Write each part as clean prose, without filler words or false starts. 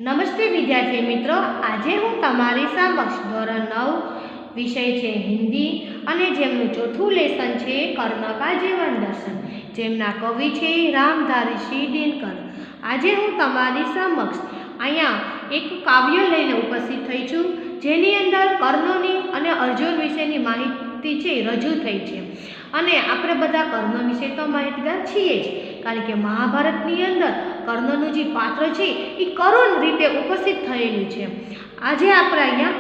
नमस्ते विद्यार्थी मित्रों, आज हूँ तमारी समक्ष धोरण 9 विषय है हिंदी અને જેમનું ચોથું લેસન છે કર્ણ કા જીવન દર્શન, જેમના કવિ છે રામધારી સિંહ દિનકર। આજે હું તમારી સમક્ષ અહીંયા એક કાવ્ય લઈને ઉપસ્થિત થઈ છું, જેની અંદર કર્ણની અને અર્જુન વિશેની માહિતી છે રજૂ થઈ છે। અને આપણે બધા કર્ણ વિશે તો માહિતગાર છીએ જ, કારણ કે મહાભારતની અંદર કર્ણનું જે પાત્ર છે એ કરુણ રીતે ઉપસ્થિત થયેલું છે। આજે આપણે અહીંયા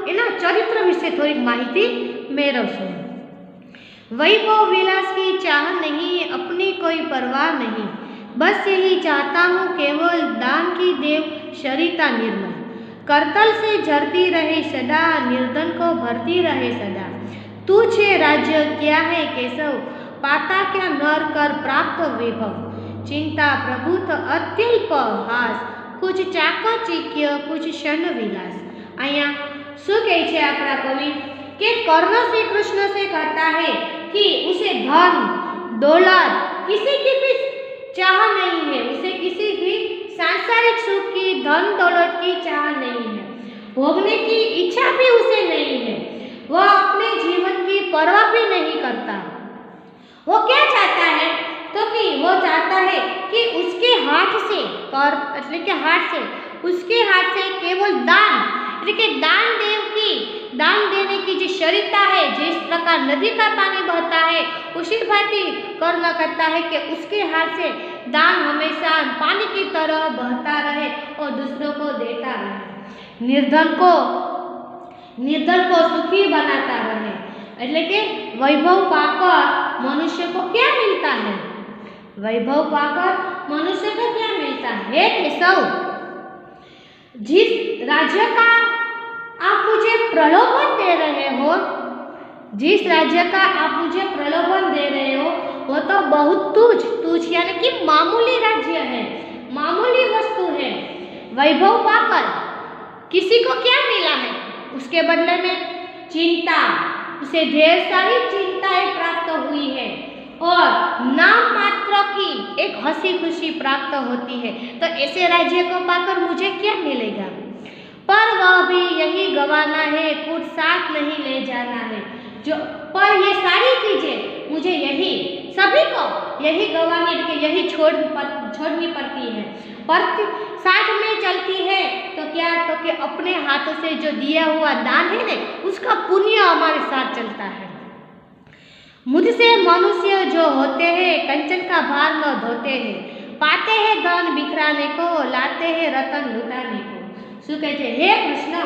એના ચરિત્ર વિશે થોડીક માહિती મેળવશું। वैभव विलास की चाह नहीं, अपनी कोई परवाह नहीं, बस यही चाहता हूँ केवल दान की देव शरीता निर्मल, करतल से झरती रहे सदा, निर्धन को भरती रहे सदा। तू छे राज्य क्या है केशव, पाता क्या नर कर प्राप्त वैभव, चिंता प्रभुत अत्यल्प हास, कुछ चाकचिक्य कुछ क्षण विलास। अहियां शू कहे छे आपणा कवि कि कर्ण श्री कृष्ण से कहता है कि उसे धन दौलत किसी की भी चाह नहीं है, उसे किसी भी सांसारिक सुख की धन दौलत की चाह नहीं है, भोगने की इच्छा भी उसे नहीं है, वह अपने जीवन की परवाह भी नहीं करता। वो क्या चाहता है तो कि वो चाहता है कि उसके हाथ से એટલે કે हाथ से उसके हाथ से केवल दान એટલે કે दान देने की जो शरीरता है, जिस प्रकार नदी का पानी बहता है उसी भांति कर्ण करता है कि उसके हाथ से दान हमेशा पानी की तरह बहता रहे और दूसरों को देता रहे, निर्धन को सुखी बनाता रहे। એટલે કે वैभव पाकर मनुष्य को क्या मिलता है, वैभव पाकर मनुष्य को क्या मिलता है केशव, जिस राज्य का आप मुझे प्रलोभन दे रहे हो, जिस राज्य का आप मुझे प्रलोभन दे रहे हो वो तो बहुत तुच्छ यानी कि मामूली राज्य है, मामूली वस्तु है। वैभव पाकर किसी को क्या मिला है, उसके बदले में चिंता, उसे ढेर सारी चिंताएं प्राप्त हुई है और नाम मात्र की एक हंसी खुशी प्राप्त होती है। तो ऐसे राज्य को पाकर मुझे क्या मिलेगा, पर वह भी यही गवाना है, कुछ साथ नहीं ले जाना है। जो पर ये सारी चीजें मुझे यही सभी को यही गवानी यही छोड़नी पड़ती है, पर साथ में चलती है तो क्या, तो कि अपने हाथों से जो दिया हुआ दान है ना उसका पुण्य हमारे साथ चलता है। मुझसे मनुष्य जो होते हैं कंचन का भार न धोते हैं, पाते हैं धन बिखराने को, लाते हैं रतन लुटाने को। शू कहे हे कृष्ण,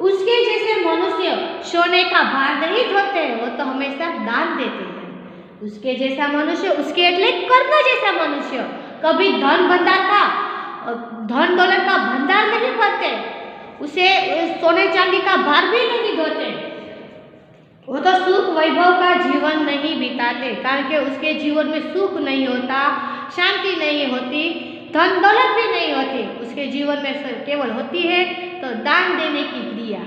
उसके जैसे मनुष्य सोने का भार नहीं धोते, वो तो हमेशा दान देते हैं। उसके जैसा मनुष्य, उसके એટલે कर्ण जैसा मनुष्य कभी धन दौलत का भंडार नहीं भरते, उसे सोने चांदी का भार भी नहीं धोते, वो तो सुख वैभव का जीवन नहीं बिताते, कारण के उसके जीवन में सुख नहीं होता, शांति नहीं होती, धन दौलत भी नहीं होती, उसके जीवन में केवल होती है तो दान देने की क्रिया।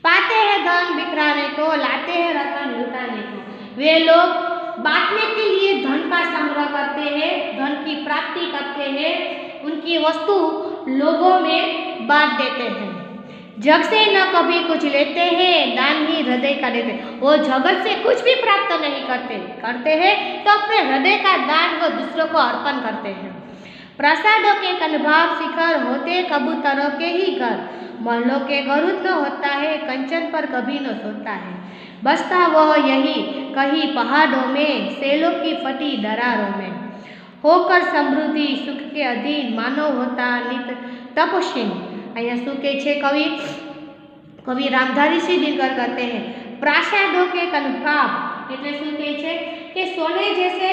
पाते हैं धन बिखराने को, लाते हैं रतन लुटाने को। वे लोग बांटने के लिए धन का संग्रह करते हैं, धन की प्राप्ति करते हैं, उनकी वस्तु लोगों में बांट देते हैं। जग से न कभी कुछ लेते हैं, दान ही हृदय का देते। वो जगत से कुछ भी प्राप्त नहीं करते हैं तो अपने हृदय का दान वो दूसरों को अर्पण करते हैं। प्रासादों के कनभाव शिखर होते कबूतरों के ही घर, महलों के गरुड़ न होता है, कंचन पर कभी न सोता है, बसता वह यही कहीं पहाड़ों में, सेलों की फटी दरारों में, होकर समृद्धि सुख के अधीन, मानव होता नित तपस्विन। अहियां शू कहे छे कवि रामधारी सिंह दिनकर कहते हैं प्रासादों के कनकाव એટલે શું કહે છે કે સોને जैसे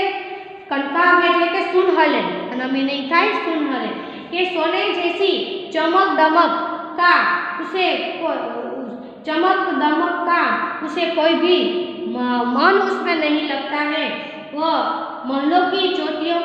कनकाव એટલે કે सुनहले અને मीनिंग થાય सुनहले કે सोने जैसी चमक दमक का उसे कोई भी मन उसमें नहीं लगता है। वो महलों की चोटियों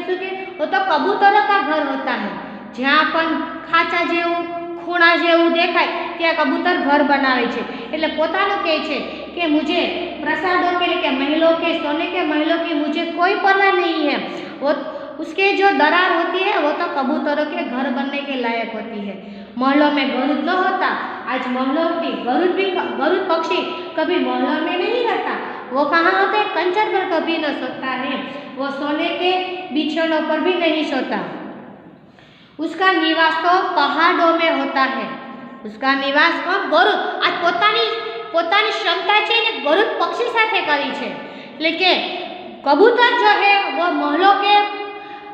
शू के वो तो कबूतरों का घर होता है, જ્યાં પણ ખાચા જેવું ખૂણા જેવું દેખાય ત્યાં કબૂતર घर बनावे छे, એટલે પોતાનું કહે છે कि मुझे प्रसादों के लिए महलों के सोने के महलों की मुझे कोई परवाह नहीं है। वो उसके जो दरार होती है कबूतरों के घर बनने के लायक होती है। महलों में गरुड़ न होता, आज महलों की गरुड़ पक्षी कभी महलों में नहीं रहता। वो कहाँ होता है? कंचन पर कभी न सोता है, वो सोने के बिछौनों पर भी नहीं सोता। उसका निवास तो पहाड़ों में होता है। उसका निवास गरुड़ आज પોતાની ક્ષમતા છે ને ગરુડ પક્ષી સાથે કરી છે, लेकिन कबूतर जो है वो महलों के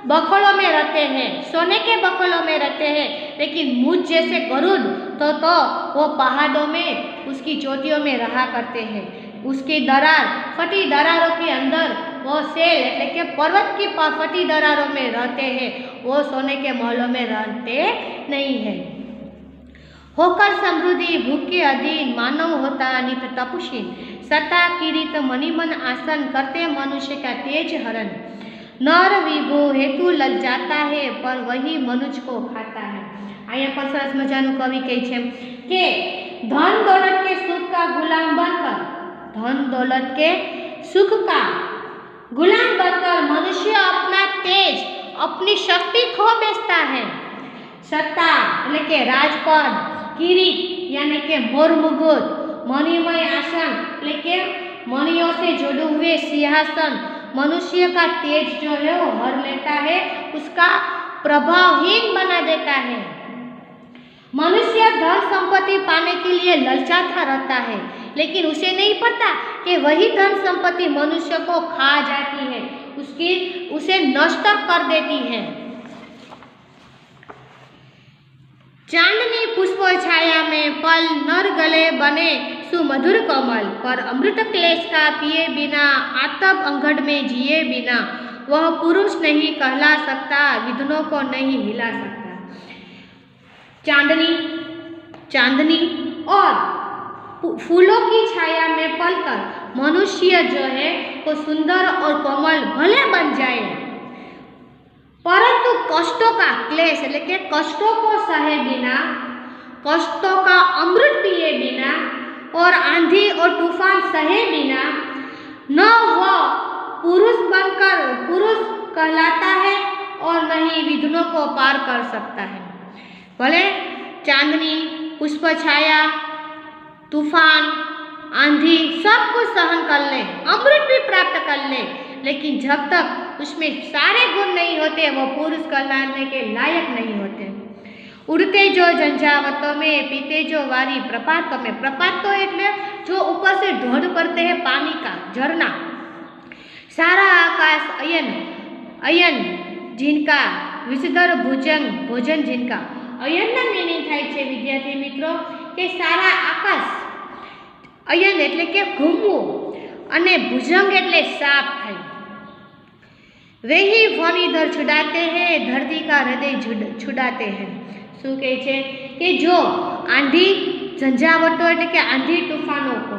बखलों में रहते हैं, सोने के बखलों में रहते हैं। लेकिन मुझ जैसे गरुड़ तो वो पहाड़ों में उसकी चोटियों में रहा करते हैं। उसकी फटी दरारों के अंदर वो सेल એટલે કે पर्वत की फटी दरारों में रहते हैं। वो सोने के महलों में रहते नहीं है। होकर समृद्धि भूख के अधीन मानव होता नित तपशील, सता किरीट मणिमन आसन करते मनुष्य का तेज हरण। नर विभो हेतु ललचाता है पर वही मनुष्य को खाता है। आया पर सरस मजानु कवि कहे छे के धन दौलत के सुख का गुलाम बनकर, धन दौलत के सुख का गुलाम बनकर मनुष्य अपना तेज अपनी शक्ति खो बेचता है। सत्ता એટલે કે राजपद, किरीट यानी के मोर मुकुट, मणिमय आसन એટલે કે मणियों से जुड़े हुए सिंहासन मनुष्य का तेज जो है वो हर लेता है, उसका प्रभावहीन बना देता है। मनुष्य धन संपत्ति पाने के लिए ललचाता रहता है, लेकिन उसे नहीं पता कि वही धन संपत्ति मनुष्य को खा जाती है, उसे नष्ट कर देती है। चांदनी पुष्प छाया में पल नर गले बने सुमधुर कमल, पर अमृत क्लेश का पिए बिना आतप अंगड़ में जिए बिना वह पुरुष नहीं कहला सकता, विधनों को नहीं हिला सकता। चांदनी और फूलों की छाया में पलकर मनुष्य जो है वो सुंदर और कोमल भले बन जाए, परंतु कष्टों का क्लेश એટલે કે कष्टों को सहे बिना, कष्टों का अमृत पिए बिना और आंधी और तूफान सहे बिना न वो पुरुष कहलाता है और न ही विघ्नों को पार कर सकता है। भले चांदनी, पुष्प छाया, तूफान, आंधी सब कुछ सहन कर ले, अमृत भी प्राप्त कर ले, लेकिन जब तक उसमें सारे गुण नहीं होते वो पुरुष कहलाने के लायक नहीं होते। उड़ते जो झंझावतों में, पीते जो वारी प्रपातों में, प्रपात तो એટલે जो ऊपर से ढोड़ पड़ते हैं पानी का झरना, सारा आकाश अयन जिनका विषधर भोजन जिनका अयनना मीनिंग थाय छे विद्यार्थी मित्रों के सारा आकाश अयन એટલે કે ઘૂમવું અને ભુજંગ એટલે સાપ થાય। वे ही वन इधर छुड़ाते हैं, धरती का हृदय छुड़ाते हैं। शू कहे छे कि जो आंधी झंझावटों એટલે કે आंधी तूफानों को,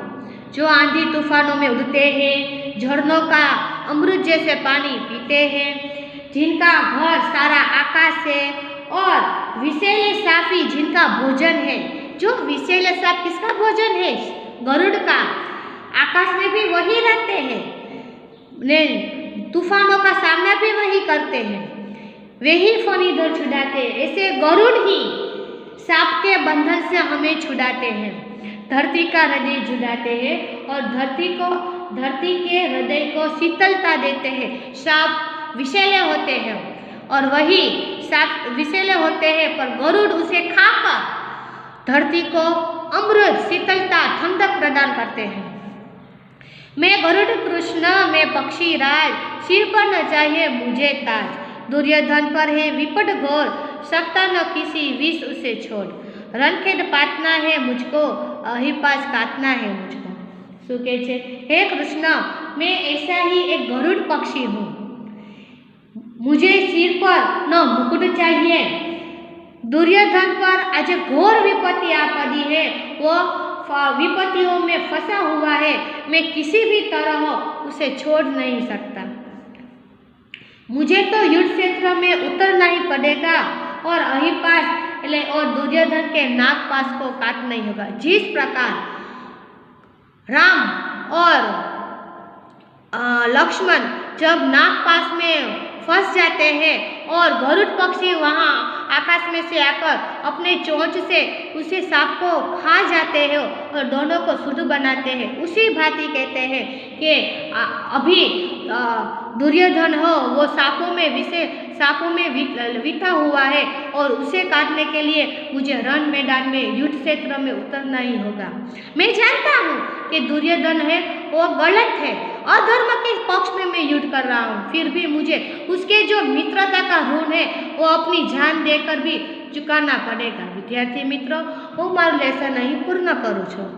जो आंधी तूफानों में उड़ते हैं, झरनों का अमृत जैसे पानी पीते हैं, जिनका घर सारा आकाश है, और विषैले साफी जिनका भोजन है। जो विषैले साप किसका भोजन है? गरुड़ का। आकाश में भी वही रहते हैं ने तूफानों का सामना भी वही करते हैं। वे ही फन इधर छुड़ाते हैं, ऐसे गरुड़ ही सांप के बंधन से हमें छुड़ाते हैं, धरती का हृदय छुड़ाते हैं और धरती के हृदय को शीतलता देते हैं। सांप विषैले होते हैं और वही सांप विषैले होते हैं, पर गरुड़ उसे खाकर धरती को अमृत, शीतलता, ठंडक प्रदान करते हैं। मैं गरुड़ कृष्ण, मैं पक्षी राज, सिर पर न चाहिए मुझे ताज, दुर्योधन पर है विपट घोर, सकता न किसी विष उसे छोड़, रणखेड़ पातना है मुझको, अहिपास काटना है मुझको। शू कहे छे? हे कृष्ण, मैं ऐसा ही एक गरुड़ पक्षी हूँ, मुझे सिर पर न मुकुट चाहिए, दुर्योधन पर आज घोर विपत्ति आ पड़ी है, वो विपत्तियों में फंसा हुआ है, मैं किसी भी तरह उसे छोड़ नहीं सकता। मुझे तो युद्ध क्षेत्र में उतरना ही पड़ेगा और अहिपास और दुर्योधन के नागपाश को काटना ही होगा। जिस प्रकार राम और लक्ष्मण जब नागपाश में फंस जाते हैं और गरुड़ पक्षी वहाँ आकाश में से आकर अपने चोंच से उसे सांप को खा जाते हैं और दोनों को शुद्ध बनाते हैं। उसी भांति कहते हैं कि अभी दुर्योधन हो वो सांपों में विता हुआ है और उसे काटने के लिए मुझे रण मैदान में युद्ध क्षेत्र में उतरना ही होगा। मैं जानता हूँ कि दुर्योधन है वो गलत है, अधर्म के पक्ष में मैं युद्ध कर रहा हूँ, फिर भी मुझे उसके जो मित्रता का ऋण है वो अपनी जान देकर भी चुकाना पड़ेगा। विद्यार्थी मित्रों, હું મારું લેસન અહીં પૂર્ણ કરું છું।